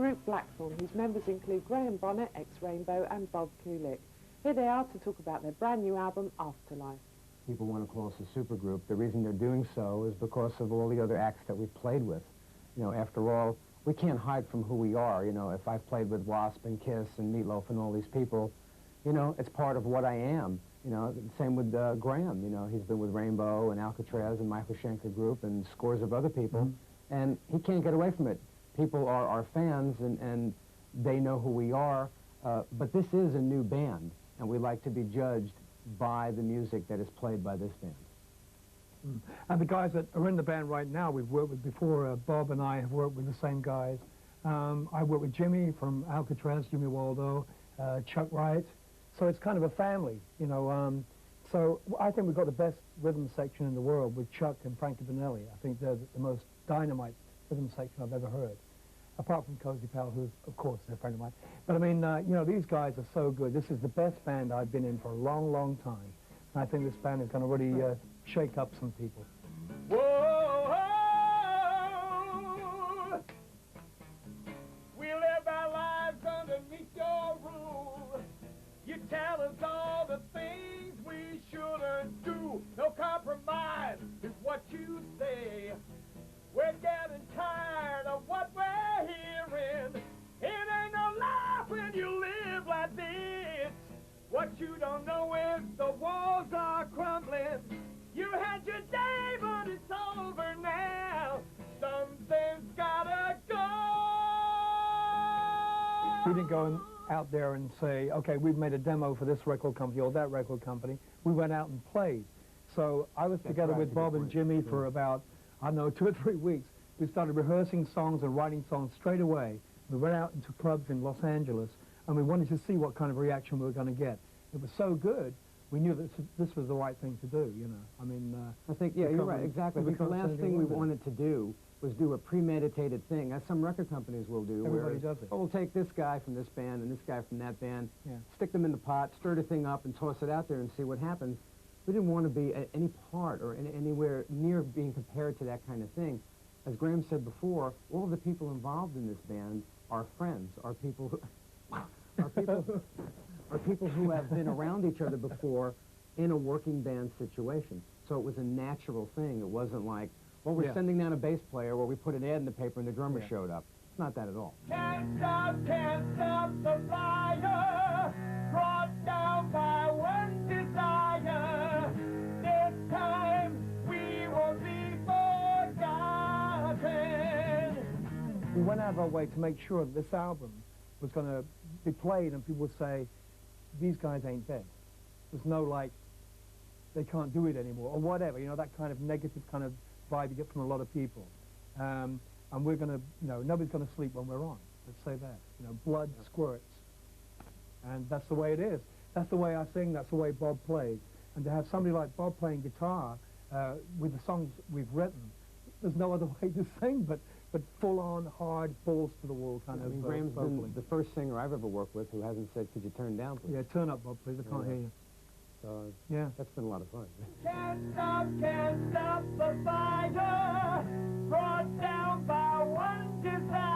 group Blackthorne, whose members include Bonnet, ex-Rainbow, and Bob Kulick. Here they are to talk about their brand new album, Afterlife. People want to call us a supergroup. The reason they're doing so is because of all the other acts that we've played with. You know, after all, we can't hide from who we are. You know, if I've played with Wasp and Kiss and Meatloaf and all these people, you know, it's part of what I am. You know, same with Graham. You know, he's been with Rainbow and Alcatraz and Michael Schenker Group and scores of other people, and he can't get away from it. People are our fans, and they know who we are, but this is a new band, and we like to be judged by the music that is played by this band. And the guys that are in the band right now, we've worked with before. Bob and I have worked with the same guys. I worked with Jimmy from Alcatraz, Jimmy Waldo, Chuck Wright. So it's kind of a family, you know. So I think we've got the best rhythm section in the world with Chuck and Frankie Bonelli. I think they're the most dynamite rhythm section I've ever heard, apart from Cozy Powell, who's, of course, a friend of mine. But I mean, you know, these guys are so good. This is the best band I've been in for a long, long time. And I think this band is going to really shake up some people. Whoa, we live our lives underneath your rule. You tell us all the things we shouldn't do. No compromise is what you say. We're getting tired of what we're hearing. It ain't no life when you live like this. What you don't know is the walls are crumbling. You had your day, but it's over now. Something's gotta go. We didn't go out there and say, okay, we've made a demo for this record company or that record company. We went out and played. So I was together with Bob and Jimmy for about, I don't know, 2 or 3 weeks. We started rehearsing songs and writing songs straight away. We went out into clubs in Los Angeles, and we wanted to see what kind of reaction we were going to get. It was so good, we knew that this was the right thing to do, you know. I mean, I think, yeah, you're right, exactly. I think the last thing we wanted to do was do a premeditated thing, as some record companies will do. Everybody does it. Oh, we'll take this guy from this band and this guy from that band, stick them in the pot, stir the thing up, and toss it out there and see what happens. We didn't want to be at any part or anywhere near being compared to that kind of thing. As Graham said before, all of the people involved in this band are friends, are people who, are people who have been around each other before in a working band situation. So it was a natural thing. It wasn't like, well, we're sending down a bass player where we put an ad in the paper and the drummer showed up. It's not that at all. Can't stop the fire, brought down by one desire. This time we won't be forgotten. We went out of our way to make sure that this album was going to be played and people would say, these guys ain't dead. There's no, like, they can't do it anymore, or whatever, you know, that kind of negative kind of vibe you get from a lot of people. And we're going to, you know, nobody's going to sleep when we're on. Let's say that. You know, blood squirts. And that's the way it is. That's the way I sing, that's the way Bob plays. And to have somebody like Bob playing guitar with the songs we've written, there's no other way to sing but full-on, hard, balls to the wall kind of Graham's vocaling. been the first singer I've ever worked with who hasn't said, could you turn down, please? Yeah, turn up, Bob, please. I can't hear you. So, yeah. That's been a lot of fun. Can't stop the fire, brought down by one desire.